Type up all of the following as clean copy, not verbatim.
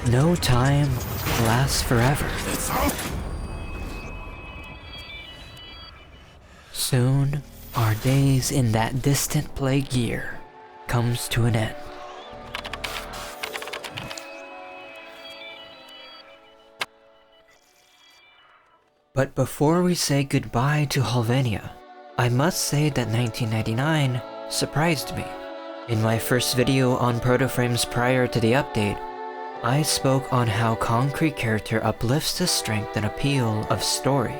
No time lasts forever. Soon, our days in that distant plague year comes to an end. But before we say goodbye to Hollvania, I must say that 1999 surprised me. In my first video on protoframes prior to the update, I spoke on how concrete character uplifts the strength and appeal of story.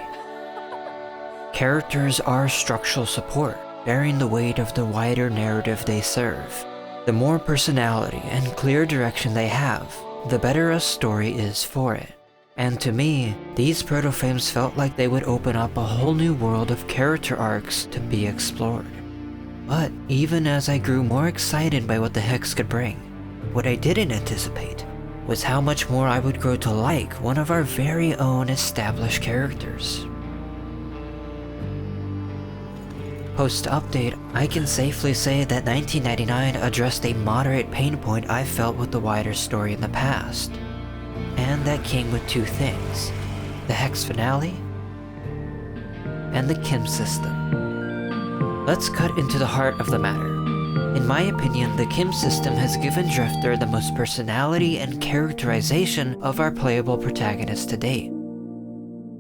Characters are structural support, bearing the weight of the wider narrative they serve. The more personality and clear direction they have, the better a story is for it. And to me, these protoframes felt like they would open up a whole new world of character arcs to be explored. But even as I grew more excited by what the Hex could bring, what I didn't anticipate was how much more I would grow to like one of our very own established characters. Post-update, I can safely say that 1999 addressed a moderate pain point I felt with the wider story in the past. And that came with two things: the Hex Finale and the KIM system. Let's cut into the heart of the matter. In my opinion, the KIM system has given Drifter the most personality and characterization of our playable protagonists to date.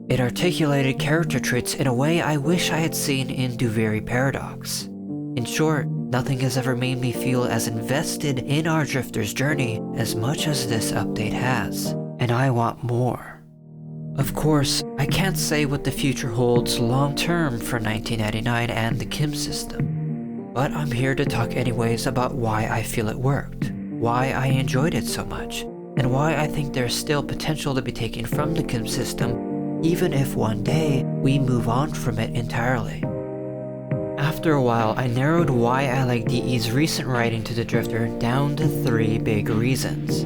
It articulated character traits in a way I wish I had seen in Duviri Paradox. In short, nothing has ever made me feel as invested in our Drifter's journey as much as this update has, and I want more. Of course, I can't say what the future holds long-term for 1999 and the KIM system, but I'm here to talk anyways about why I feel it worked, why I enjoyed it so much, and why I think there's still potential to be taken from the KIM system even if one day we move on from it entirely. After a while, I narrowed why I like DE's recent writing to the Drifter down to 3 big reasons: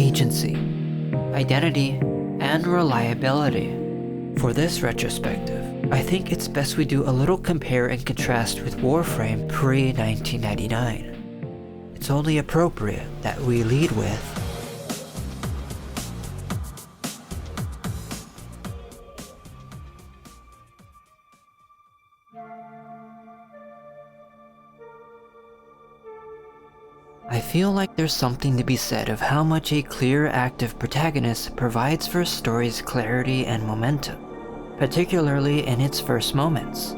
agency, identity, and reliability. For this retrospective, I think it's best we do a little compare and contrast with Warframe pre-1999. It's only appropriate that we lead with I feel like there's something to be said of how much a clear, active protagonist provides for a story's clarity and momentum, particularly in its first moments.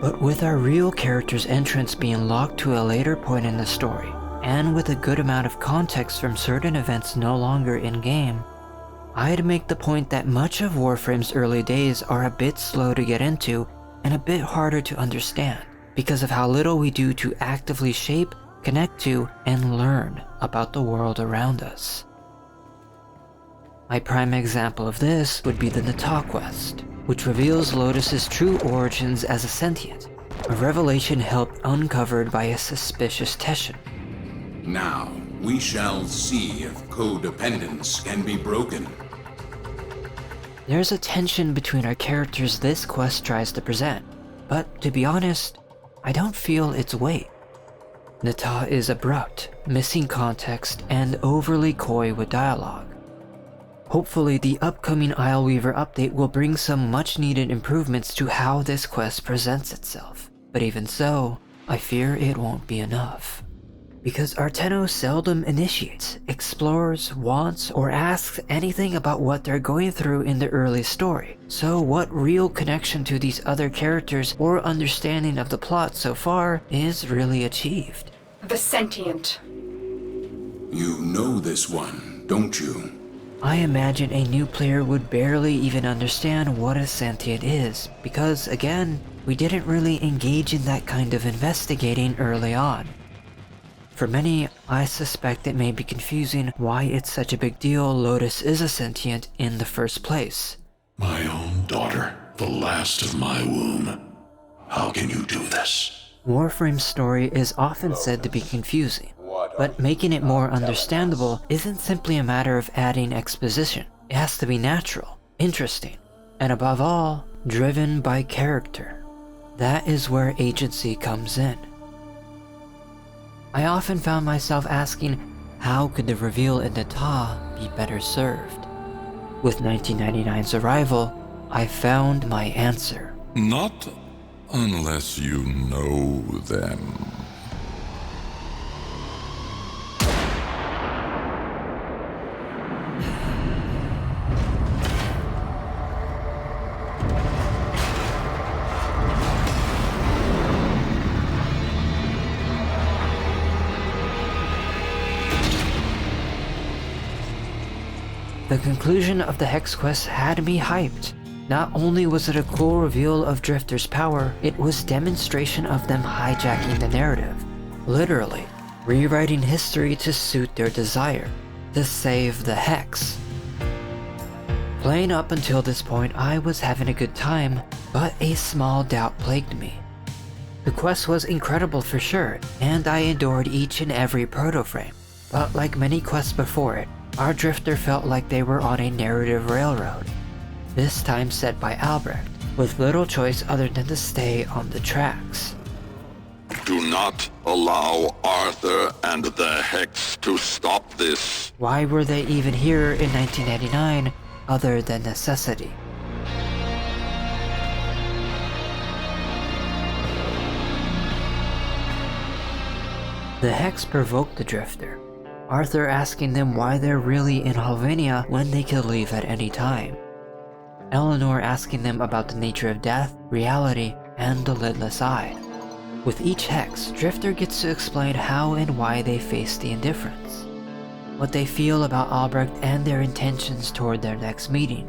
But with our real character's entrance being locked to a later point in the story, and with a good amount of context from certain events no longer in-game, I'd make the point that much of Warframe's early days are a bit slow to get into and a bit harder to understand because of how little we do to actively shape, connect to, and learn about the world around us. My prime example of this would be the Techrot quest, which reveals Lotus's true origins as a sentient, a revelation helped uncovered by a suspicious Teshin. Now, we shall see if codependence can be broken. There's a tension between our characters this quest tries to present, but to be honest, I don't feel its weight. Nata is abrupt, missing context, and overly coy with dialogue. Hopefully the upcoming Isleweaver update will bring some much needed improvements to how this quest presents itself, but even so, I fear it won't be enough. Because our Tenno seldom initiates, explores, wants, or asks anything about what they're going through in the early story. So what real connection to these other characters or understanding of the plot so far is really achieved? The sentient. You know this one, don't you? I imagine a new player would barely even understand what a sentient is, because again, we didn't really engage in that kind of investigating early on. For many, I suspect it may be confusing why it's such a big deal Lotus is a sentient in the first place. My own daughter, the last of my womb. How can you do this? Warframe's story is often said to be confusing, but making it more understandable isn't simply a matter of adding exposition. It has to be natural, interesting, and above all, driven by character. That is where agency comes in. I often found myself asking, How could the reveal in Nata be better served? With 1999's arrival, I found my answer. Not unless you know them. The conclusion of the Hex Quest had me hyped. Not only was it a cool reveal of Drifter's power, it was demonstration of them hijacking the narrative. Literally, rewriting history to suit their desire, to save the Hex. Playing up until this point, I was having a good time, but a small doubt plagued me. The quest was incredible for sure, and I adored each and every protoframe. But like many quests before it, our Drifter felt like they were on a narrative railroad, this time set by Albrecht, with little choice other than to stay on the tracks. Do not allow Arthur and the Hex to stop this. Why were they even here in 1999 other than necessity? The Hex provoked the Drifter, Arthur asking them why they're really in Hollvania when they could leave at any time. Eleanor asking them about the nature of death, reality, and the lidless eye. With each Hex, Drifter gets to explain how and why they face the indifference, what they feel about Albrecht and their intentions toward their next meeting.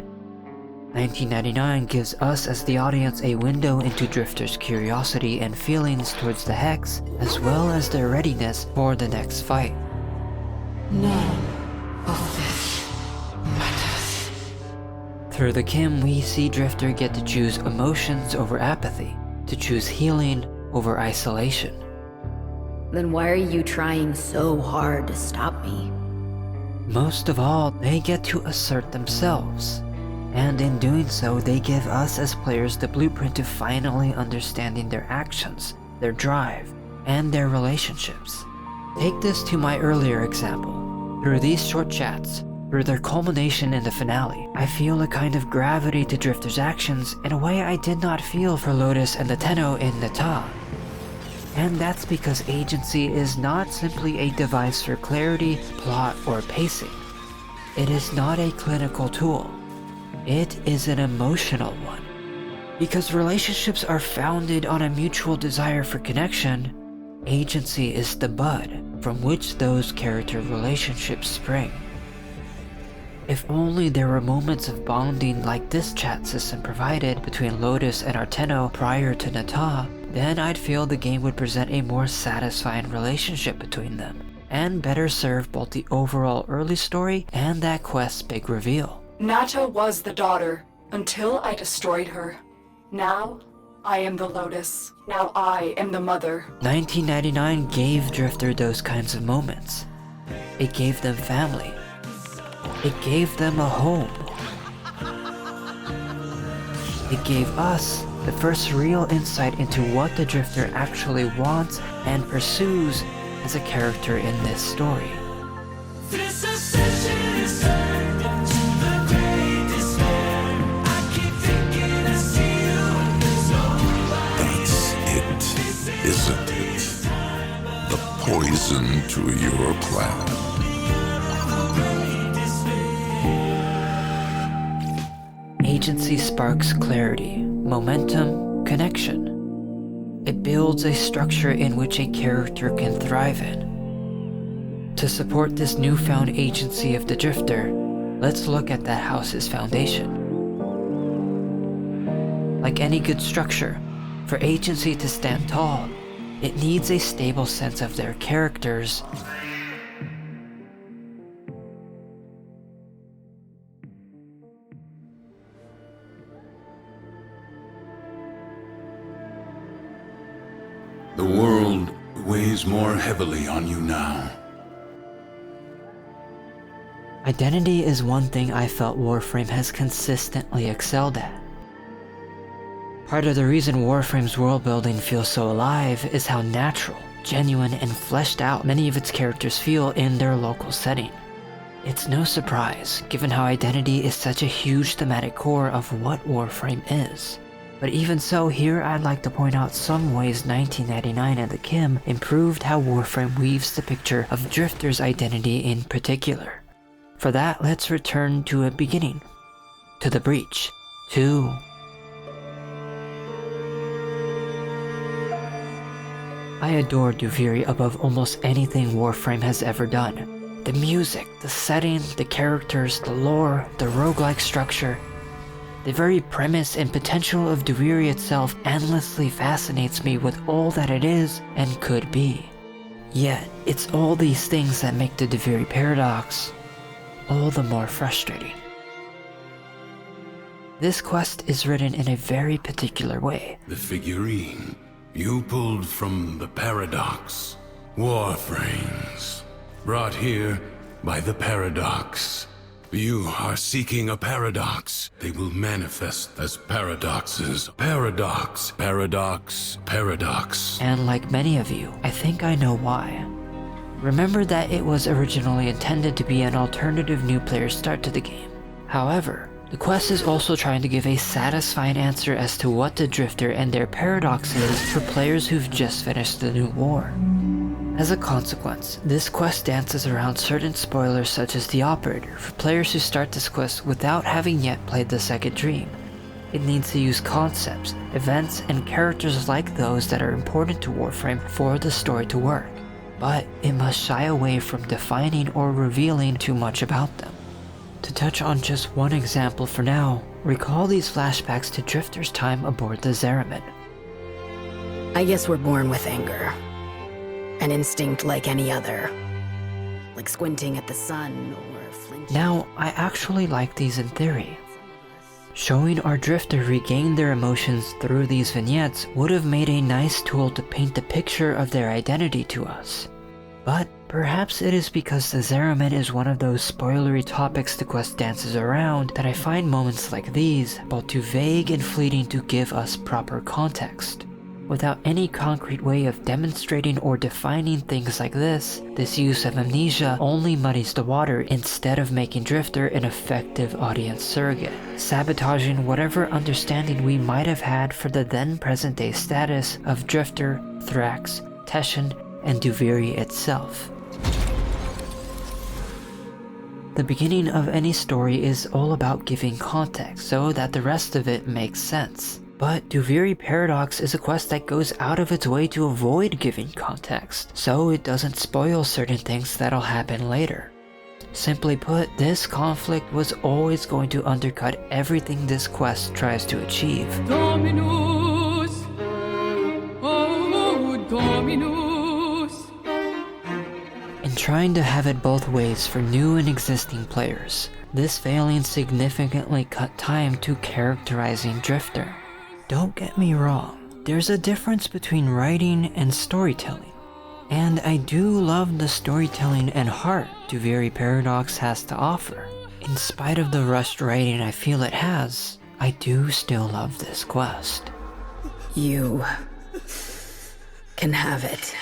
1999 gives us as the audience a window into Drifter's curiosity and feelings towards the Hex, as well as their readiness for the next fight. None of this matters. Through the Kim, we see Drifter get to choose emotions over apathy, to choose healing over isolation. Then why are you trying so hard to stop me? Most of all, they get to assert themselves. And in doing so, they give us as players the blueprint to finally understanding their actions, their drive, and their relationships. Take this to my earlier example. Through these short chats, through their culmination in the finale, I feel a kind of gravity to Drifter's actions in a way I did not feel for Lotus and the Tenno in Nata. And that's because agency is not simply a device for clarity, plot, or pacing. It is not a clinical tool. It is an emotional one. Because relationships are founded on a mutual desire for connection, agency is the bud from which those character relationships spring. If only there were moments of bonding like this chat system provided between Lotus and Arteno prior to Nata, then I'd feel the game would present a more satisfying relationship between them, and better serve both the overall early story and that quest's big reveal. Nata was the daughter, until I destroyed her. Now, I am the Lotus. Now I am the mother. 1999 gave Drifter those kinds of moments. It gave them family. It gave them a home. It gave us the first real insight into what the Drifter actually wants and pursues as a character in this story. This ascension is turned to the Great KIMspair. I keep thinking I see you and there's nobody. That's it, isn't it? The poison to your plan. Agency sparks clarity, momentum, connection. It builds a structure in which a character can thrive in. To support this newfound agency of the Drifter, let's look at that house's foundation. Like any good structure, for agency to stand tall, it needs a stable sense of their characters The world weighs more heavily on you now. Identity is one thing I felt Warframe has consistently excelled at. Part of the reason Warframe's world building feels so alive is how natural, genuine, and fleshed out many of its characters feel in their local setting. It's no surprise, given how identity is such a huge thematic core of what Warframe is. But even so, here I'd like to point out some ways 1999 and the KIM improved how Warframe weaves the picture of Drifter's identity in particular. For that, let's return to a beginning. To the Breach. I adore Duviri above almost anything Warframe has ever done. The music, the setting, the characters, the lore, the roguelike structure. The very premise and potential of Duviri itself endlessly fascinates me with all that it is and could be. Yet, it's all these things that make the Duviri paradox all the more frustrating. This quest is written in a very particular way. The figurine you pulled from the paradox. Warframes, brought here by the paradox. You are seeking a paradox. They will manifest as paradoxes. Paradox, paradox, paradox. And like many of you, I think I know why. Remember that it was originally intended to be an alternative new player start to the game. However, the quest is also trying to give a satisfying answer as to what the Drifter and their paradox is for players who've just finished the new war. As a consequence, this quest dances around certain spoilers such as the Operator for players who start this quest without having yet played the Second Dream. It needs to use concepts, events, and characters like those that are important to Warframe for the story to work, but it must shy away from defining or revealing too much about them. To touch on just one example for now, recall these flashbacks to Drifter's time aboard the Zeramin. I guess we're born with anger. An instinct like any other. Like squinting at the sun or flinching. Now, I actually like these in theory. Showing our Drifter regain their emotions through these vignettes would have made a nice tool to paint the picture of their identity to us. But perhaps it is because the Zeramin is one of those spoilery topics the quest dances around that I find moments like these both too vague and fleeting to give us proper context. Without any concrete way of demonstrating or defining things like this use of amnesia only muddies the water instead of making Drifter an effective audience surrogate, sabotaging whatever understanding we might have had for the then present day status of Drifter, Thrax, Teshin, and Duviri itself. The beginning of any story is all about giving context so that the rest of it makes sense. But Duviri Paradox is a quest that goes out of its way to avoid giving context, so it doesn't spoil certain things that'll happen later. Simply put, this conflict was always going to undercut everything this quest tries to achieve. Dominus, oh Dominus. In trying to have it both ways for new and existing players, this failing significantly cut time to characterizing Drifter. Don't get me wrong, there's a difference between writing and storytelling. And I do love the storytelling and heart Duviri Paradox has to offer. In spite of the rushed writing I feel it has, I do still love this quest. You can have it.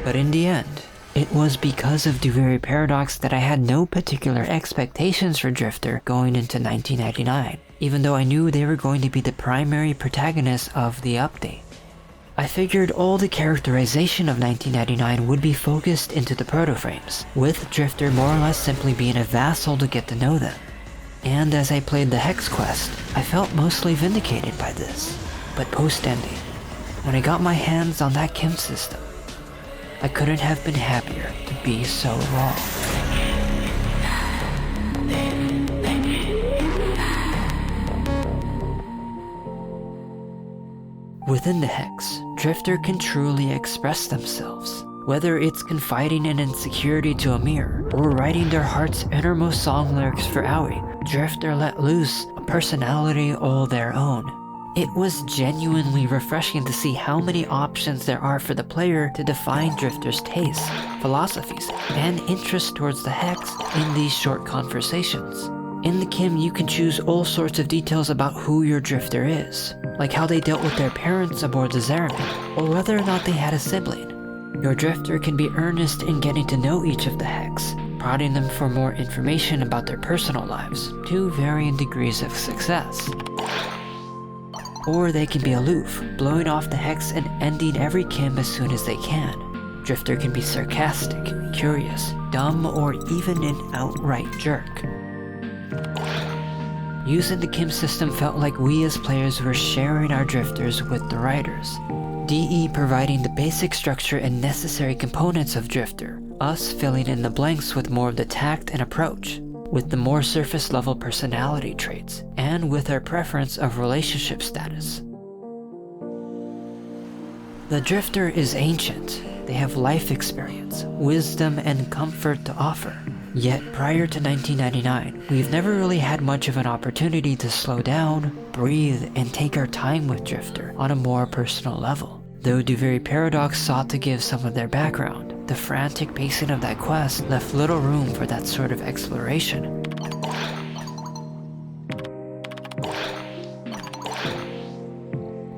But in the end, it was because of Duviri Paradox that I had no particular expectations for Drifter going into 1999, even though I knew they were going to be the primary protagonists of the update. I figured all the characterization of 1999 would be focused into the protoframes, with Drifter more or less simply being a vassal to get to know them. And as I played the Hex Quest, I felt mostly vindicated by this. But post-ending, when I got my hands on that KIM system, I couldn't have been happier to be so wrong. Within the Hex, Drifter can truly express themselves, whether it's confiding in insecurity to Amir, or writing their heart's innermost song lyrics for Aoi. Drifter let loose a personality all their own. It was genuinely refreshing to see how many options there are for the player to define Drifter's tastes, philosophies, and interests towards the Hex in these short conversations. In the KIM, you can choose all sorts of details about who your Drifter is, like how they dealt with their parents aboard the Zeramin, or whether or not they had a sibling. Your drifter can be earnest in getting to know each of the Hex, prodding them for more information about their personal lives, to varying degrees of success. Or they can be aloof, blowing off the Hex and ending every Kim as soon as they can. Drifter can be sarcastic, curious, dumb, or even an outright jerk. Using the Kim system felt like we as players were sharing our drifters with the writers. DE providing the basic structure and necessary components of Drifter, us filling in the blanks with more of the tact and approach, with the more surface level personality traits, and with our preference of relationship status. The Drifter is ancient. They have life experience, wisdom, and comfort to offer. Yet prior to 1999, we've never really had much of an opportunity to slow down, breathe, and take our time with Drifter on a more personal level. Though Duviri Paradox sought to give some of their background, the frantic pacing of that quest left little room for that sort of exploration.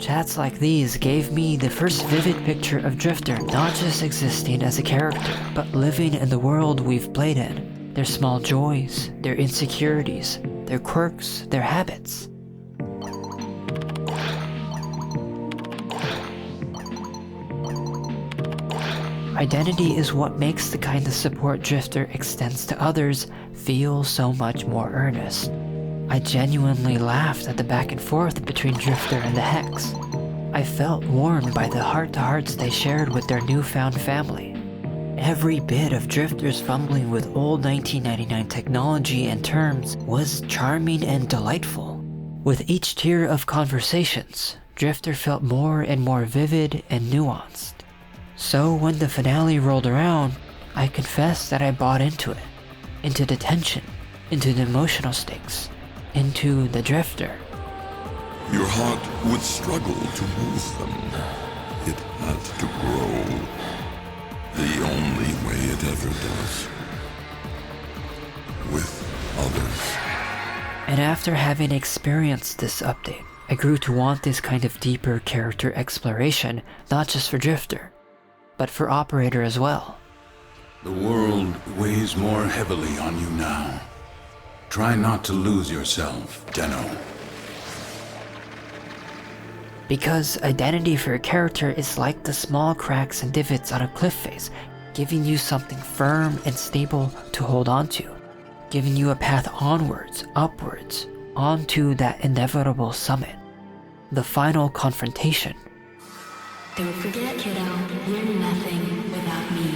Chats like these gave me the first vivid picture of Drifter not just existing as a character, but living in the world we've played in. Their small joys, their insecurities, their quirks, their habits. Identity is what makes the kind of support Drifter extends to others feel so much more earnest. I genuinely laughed at the back and forth between Drifter and the Hex. I felt warmed by the heart-to-hearts they shared with their newfound family. Every bit of Drifter's fumbling with old 1999 technology and terms was charming and delightful. With each tier of conversations, Drifter felt more and more vivid and nuanced. So when the finale rolled around, I confess that I bought into it. Into the tension, into the emotional stakes, into the Drifter. Your heart would struggle to move them. It has to grow. The only way it ever does. With others. And after having experienced this update, I grew to want this kind of deeper character exploration, not just for Drifter, but for Operator as well. The world weighs more heavily on you now. Try not to lose yourself, Tenno. Because identity for a character is like the small cracks and divots on a cliff face, giving you something firm and stable to hold on to, giving you a path onwards, upwards, onto that inevitable summit. The final confrontation. Don't forget, kiddo, you're nothing without me.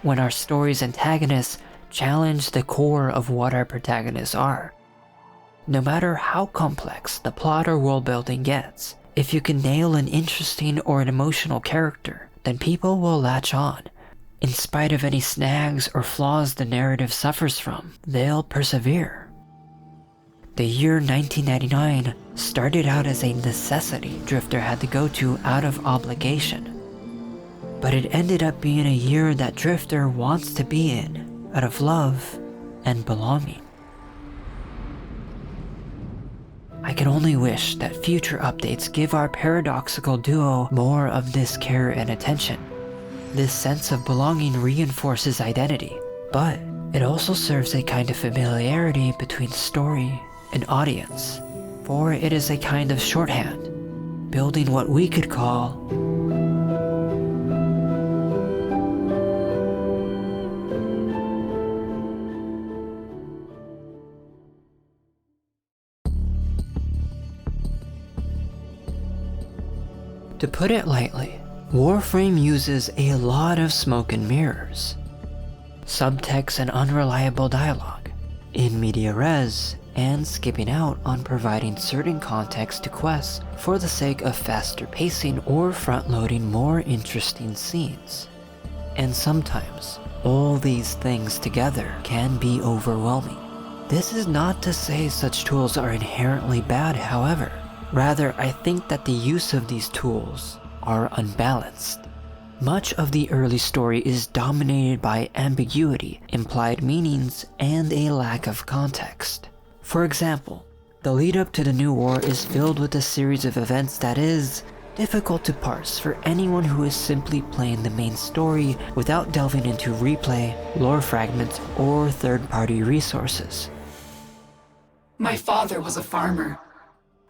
When our story's antagonists challenge the core of what our protagonists are. No matter how complex the plot or world building gets, if you can nail an interesting or an emotional character, then people will latch on. In spite of any snags or flaws the narrative suffers from, they'll persevere. The year 1999 started out as a necessity Drifter had to go to out of obligation. But it ended up being a year that Drifter wants to be in, out of love and belonging. I can only wish that future updates give our paradoxical duo more of this care and attention. This sense of belonging reinforces identity, but it also serves a kind of familiarity between story and audience, for it is a kind of shorthand, building what we could call To put it lightly, Warframe uses a lot of smoke and mirrors, subtext and unreliable dialogue, in media res, and skipping out on providing certain context to quests for the sake of faster pacing or front-loading more interesting scenes. And sometimes, all these things together can be overwhelming. This is not to say such tools are inherently bad, however. Rather, I think that the use of these tools are unbalanced. Much of the early story is dominated by ambiguity, implied meanings, and a lack of context. For example, The lead up to the new war is filled with a series of events that is difficult to parse for anyone who is simply playing the main story without delving into replay, lore fragments, or third-party resources. My father was a farmer.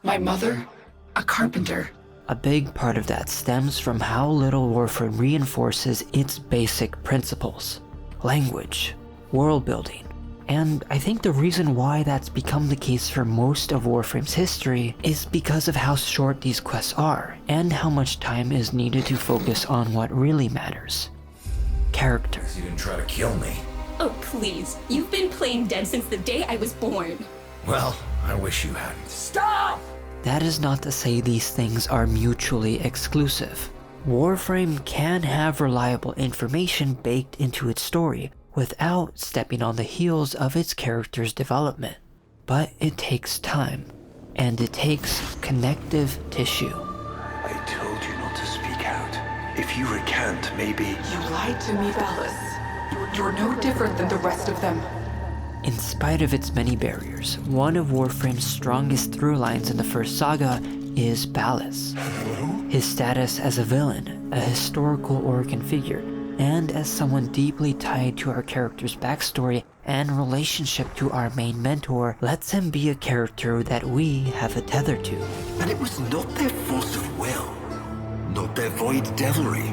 My mother, a carpenter. A big part of that stems from how little Warframe reinforces its basic principles: language, world building. And I think the reason why that's become the case for most of Warframe's history is because of how short these quests are, and how much time is needed to focus on what really matters. Character. You didn't try to kill me. Oh, please. You've been playing dead since the day I was born. Well, I wish you hadn't. Stop! That is not to say these things are mutually exclusive. Warframe can have reliable information baked into its story, without stepping on the heels of its character's development. But it takes time, and it takes connective tissue. I told you not to speak out. If you recant, maybe... You lied to me, Ballas. You're no different than the rest of them. In spite of its many barriers, one of Warframe's strongest through lines in the first saga is Ballas. His status as a villain, a historical Orcan figure, and as someone deeply tied to our character's backstory and relationship to our main mentor lets him be a character that we have a tether to. And it was not their force of will, not their void devilry,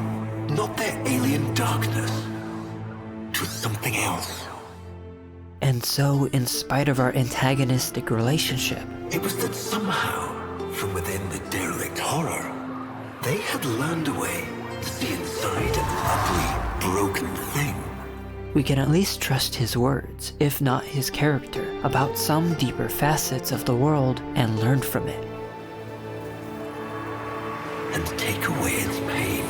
not their alien darkness. It was something else. And so, in spite of our antagonistic relationship, it was that somehow, from within the derelict horror, they had learned a way to see inside an ugly, broken thing. We can at least trust his words, if not his character, about some deeper facets of the world and learn from it. And take away its pain.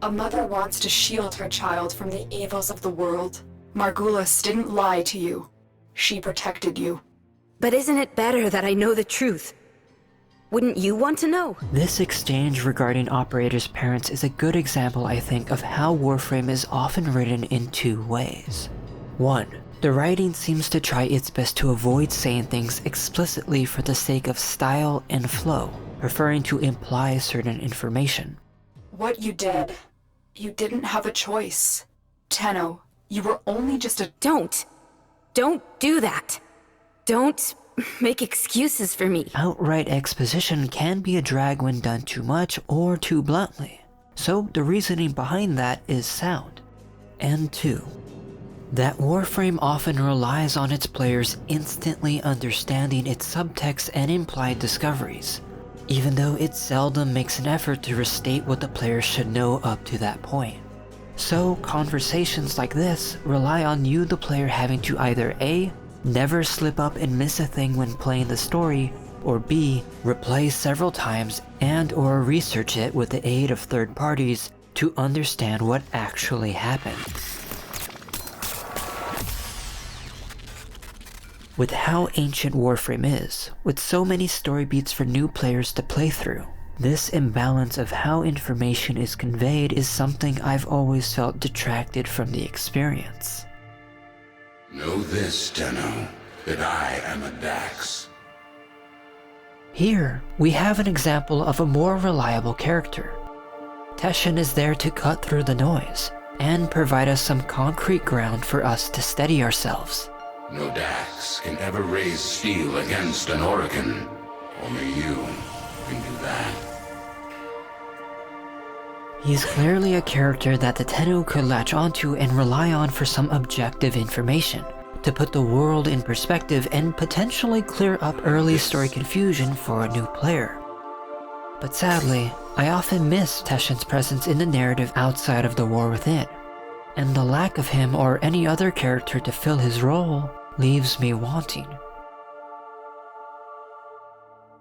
A mother wants to shield her child from the evils of the world. Margulis didn't lie to you. She protected you. But isn't it better that I know the truth? Wouldn't you want to know? This exchange regarding Operator's parents is a good example, I think, of how Warframe is often written in two ways. One, the writing seems to try its best to avoid saying things explicitly for the sake of style and flow, preferring to imply certain information. What you did, you didn't have a choice. Tenno, you were only just a— Don't do that. Don't make excuses for me. Outright exposition can be a drag when done too much or too bluntly. So the reasoning behind that is sound. And two, that Warframe often relies on its players instantly understanding its subtext and implied discoveries, even though it seldom makes an effort to restate what the player should know up to that point. So conversations like this rely on you, the player, having to either A, never slip up and miss a thing when playing the story, or B, replay several times and/or research it with the aid of third parties to understand what actually happened. With how ancient Warframe is, with so many story beats for new players to play through, this imbalance of how information is conveyed is something I've always felt detracted from the experience. Know this, Tenno, that I am a Dax. Here, we have an example of a more reliable character. Teshin is there to cut through the noise, and provide us some concrete ground for us to steady ourselves. No Dax can ever raise steel against an Orcan. Only you can do that. He's clearly a character that the Tenno could latch onto and rely on for some objective information, to put the world in perspective and potentially clear up early story confusion for a new player. But sadly, I often miss Teshin's presence in the narrative outside of the War Within, and the lack of him or any other character to fill his role leaves me wanting.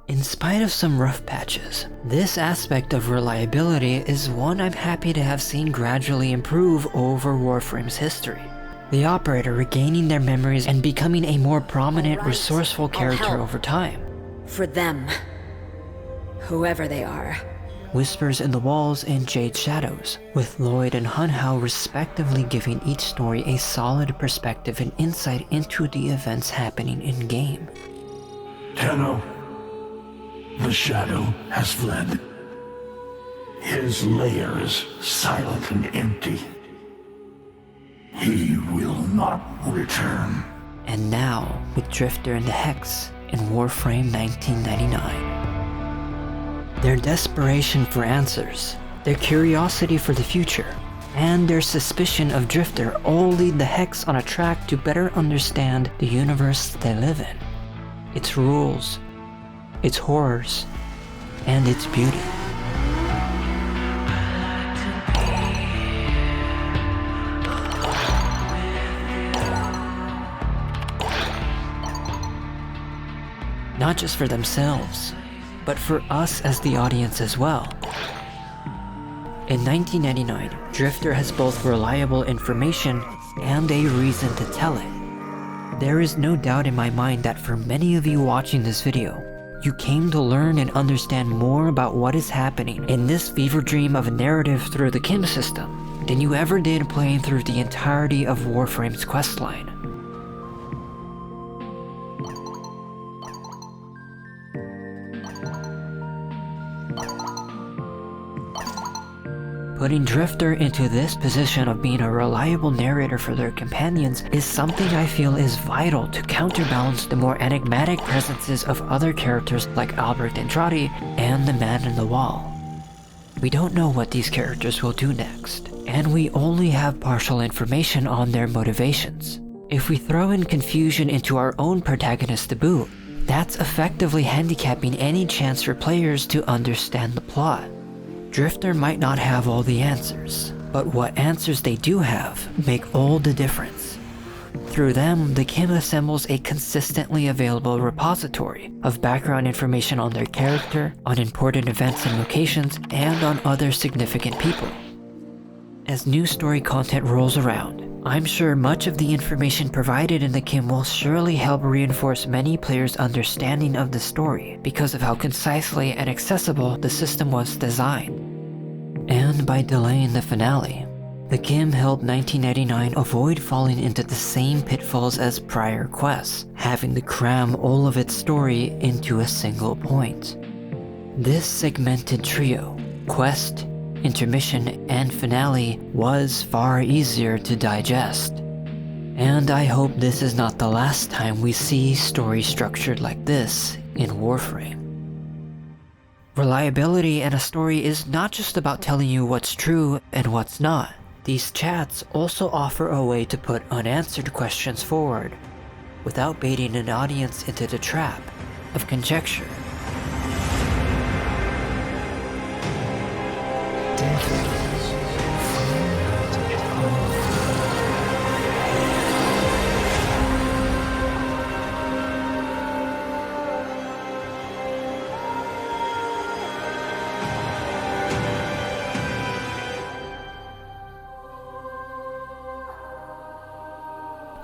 In spite of some rough patches, this aspect of reliability is one I'm happy to have seen gradually improve over Warframe's history. The Operator regaining their memories and becoming a more prominent, resourceful character over time. For them. Whoever they are. Whispers in the Walls, and Jade Shadows, with Lloyd and Hunhao respectively giving each story a solid perspective and insight into the events happening in-game. Tenno, the shadow has fled. His lair is silent and empty. He will not return. And now, with Drifter and the Hex in Warframe 1999. Their desperation for answers, their curiosity for the future, and their suspicion of Drifter all lead the Hex on a track to better understand the universe they live in, its rules, its horrors, and its beauty. Not just for themselves, but for us as the audience as well. In 1999, Drifter has both reliable information and a reason to tell it. There is no doubt in my mind that for many of you watching this video, you came to learn and understand more about what is happening in this fever dream of a narrative through the KIM system than you ever did playing through the entirety of Warframe's questline. Putting Drifter into this position of being a reliable narrator for their companions is something I feel is vital to counterbalance the more enigmatic presences of other characters like Albert Andrade and the Man in the Wall. We don't know what these characters will do next, and we only have partial information on their motivations. If we throw in confusion into our own protagonist to boot, that's effectively handicapping any chance for players to understand the plot. Drifter might not have all the answers, but what answers they do have make all the difference. Through them, the KIM assembles a consistently available repository of background information on their character, on important events and locations, and on other significant people. As new story content rolls around, I'm sure much of the information provided in the KIM will surely help reinforce many players' understanding of the story because of how concisely and accessible the system was designed. And by delaying the finale, the KIM helped 1999 avoid falling into the same pitfalls as prior quests, having to cram all of its story into a single point. This segmented trio, quest, intermission, and finale, was far easier to digest. And I hope this is not the last time we see story structured like this in Warframe. Reliability in a story is not just about telling you what's true and what's not. These chats also offer a way to put unanswered questions forward, without baiting an audience into the trap of conjecture.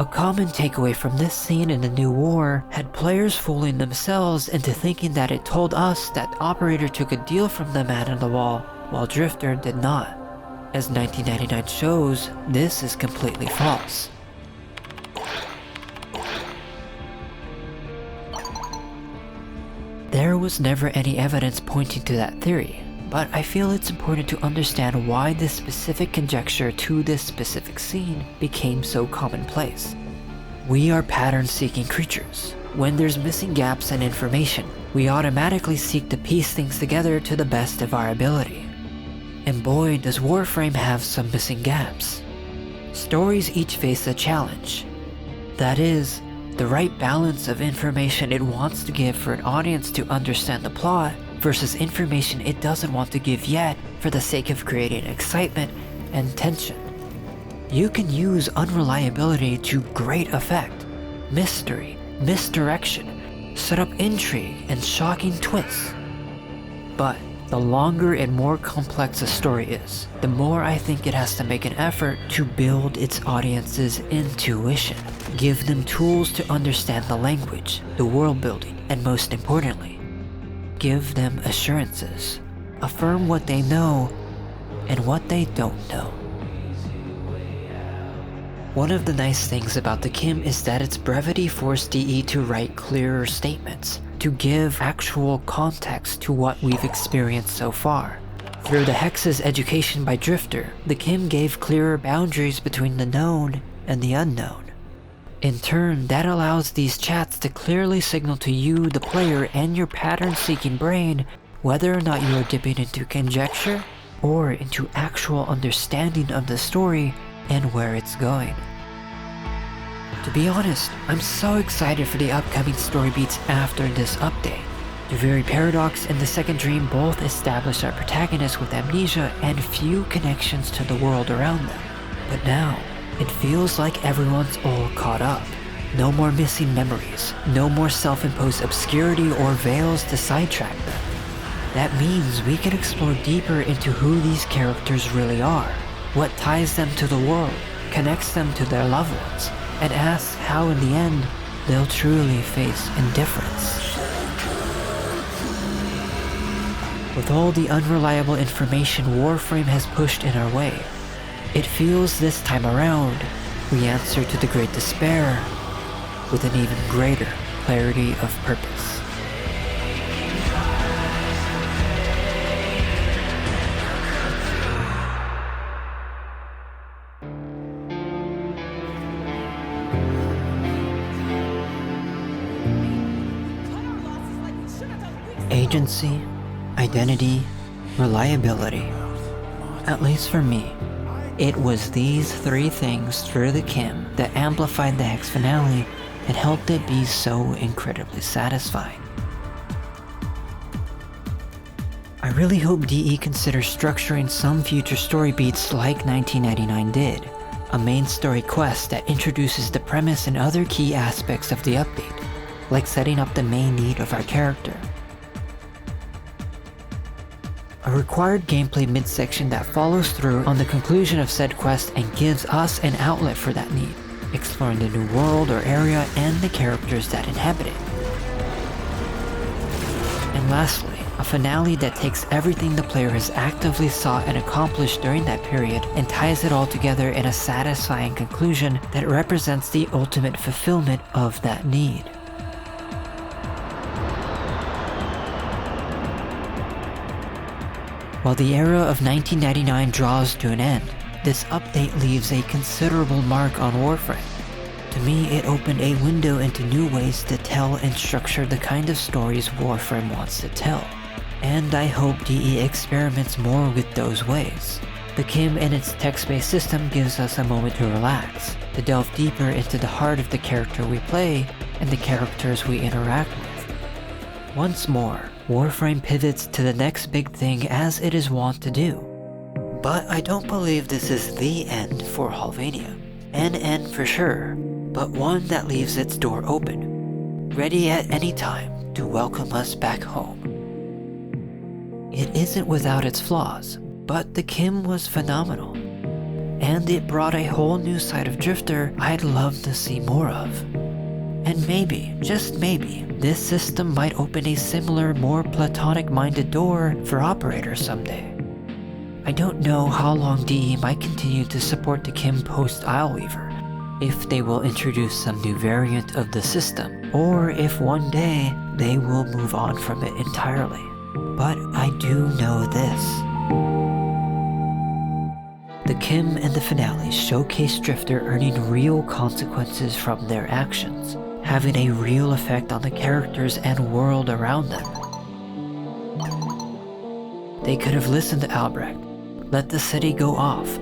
A common takeaway from this scene in the New War had players fooling themselves into thinking that it told us that Operator took a deal from the Man in the Wall, while Drifter did not. As 1999 shows, this is completely false. There was never any evidence pointing to that theory, but I feel it's important to understand why this specific conjecture to this specific scene became so commonplace. We are pattern-seeking creatures. When there's missing gaps in information, we automatically seek to piece things together to the best of our ability. And boy, does Warframe have some missing gaps. Stories each face a challenge. That is, the right balance of information it wants to give for an audience to understand the plot versus information it doesn't want to give yet for the sake of creating excitement and tension. You can use unreliability to great effect. Mystery, misdirection, set up intrigue, and shocking twists. But the longer and more complex a story is, the more I think it has to make an effort to build its audience's intuition. Give them tools to understand the language, the world building, and most importantly, give them assurances. affirm what they know and what they don't know. One of the nice things about the KIM is that its brevity forced DE to write clearer statements, to give actual context to what we've experienced so far. Through the Hex's education by Drifter, the KIM gave clearer boundaries between the known and the unknown. In turn, that allows these chats to clearly signal to you, the player, and your pattern-seeking brain whether or not you are dipping into conjecture or into actual understanding of the story and where it's going. To be honest, I'm so excited for the upcoming story beats after this update. Duviri Paradox and the Second Dream both establish our protagonists with amnesia and few connections to the world around them. But now, it feels like everyone's all caught up. No more missing memories, no more self-imposed obscurity or veils to sidetrack them. That means we can explore deeper into who these characters really are, what ties them to the world, connects them to their loved ones, and ask how in the end they'll truly face indifference. With all the unreliable information Warframe has pushed in our way, it feels this time around we answer to the Great Despair with an even greater clarity of purpose. Agency, identity, reliability. At least for me, it was these three things through the KIM that amplified the Hex finale and helped it be so incredibly satisfying. I really hope DE considers structuring some future story beats like 1999 did, a main story quest that introduces the premise and other key aspects of the update, like setting up the main need of our character. A required gameplay midsection that follows through on the conclusion of said quest and gives us an outlet for that need, exploring the new world or area and the characters that inhabit it. And lastly, a finale that takes everything the player has actively sought and accomplished during that period and ties it all together in a satisfying conclusion that represents the ultimate fulfillment of that need. While the era of 1999 draws to an end, this update leaves a considerable mark on Warframe. To me, it opened a window into new ways to tell and structure the kind of stories Warframe wants to tell. And I hope DE experiments more with those ways. The KIM and its text-based system gives us a moment to relax, to delve deeper into the heart of the character we play and the characters we interact with. Once more, Warframe pivots to the next big thing as it is wont to do. But I don't believe this is the end for Hollvania. An end for sure, but one that leaves its door open, ready at any time to welcome us back home. It isn't without its flaws, but the KIM was phenomenal. And it brought a whole new side of Drifter I'd love to see more of. And maybe, just maybe, this system might open a similar, more platonic-minded door for operators someday. I don't know how long DE might continue to support the KIM post-Isleweaver, if they will introduce some new variant of the system, or if one day they will move on from it entirely. But I do know this. The KIM and the finale showcase Drifter earning real consequences from their actions, having a real effect on the characters and world around them. They could have listened to Albrecht, let the city go off,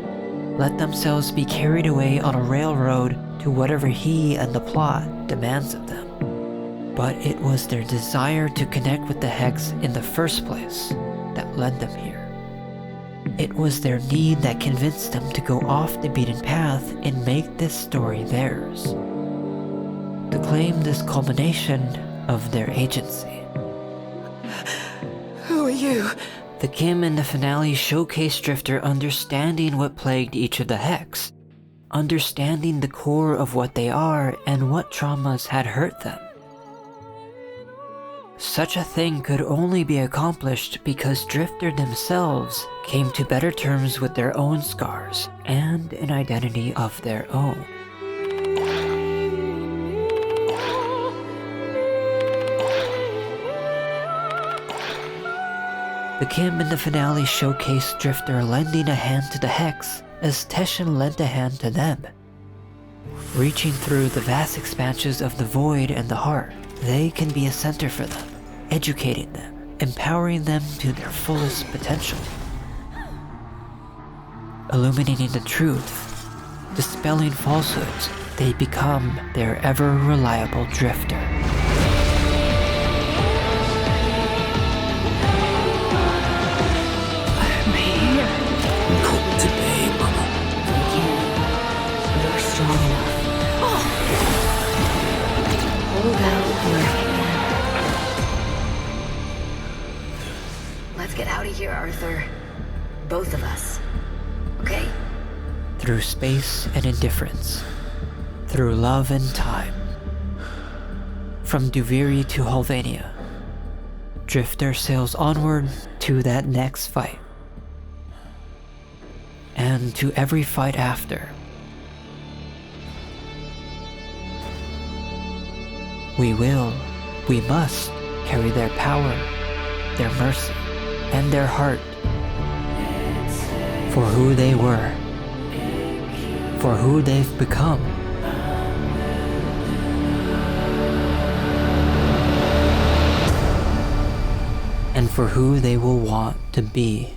let themselves be carried away on a railroad to whatever he and the plot demands of them. But it was their desire to connect with the Hex in the first place that led them here. It was their need that convinced them to go off the beaten path and make this story theirs. To claim this culmination of their agency. Who are you? The KIM and the finale showcase Drifter understanding what plagued each of the Hex, understanding the core of what they are and what traumas had hurt them. Such a thing could only be accomplished because Drifter themselves came to better terms with their own scars and an identity of their own. The Kim in the finale showcased Drifter lending a hand to the Hex as Teshin lent a hand to them. Reaching through the vast expanses of the Void and the Heart, they can be a center for them, educating them, empowering them to their fullest potential. Illuminating the truth, dispelling falsehoods, they become their ever-reliable Drifter. Not today, Mama. You're strong enough. Hold out your hand. Let's get out of here, Arthur. Both of us. Okay? Through space and indifference, through love and time. From Duviri to Hollvania, Drifter sails onward to that next fight. And to every fight after. We must carry their power, their mercy, and their heart for who they were, for who they've become. And for who they will want to be.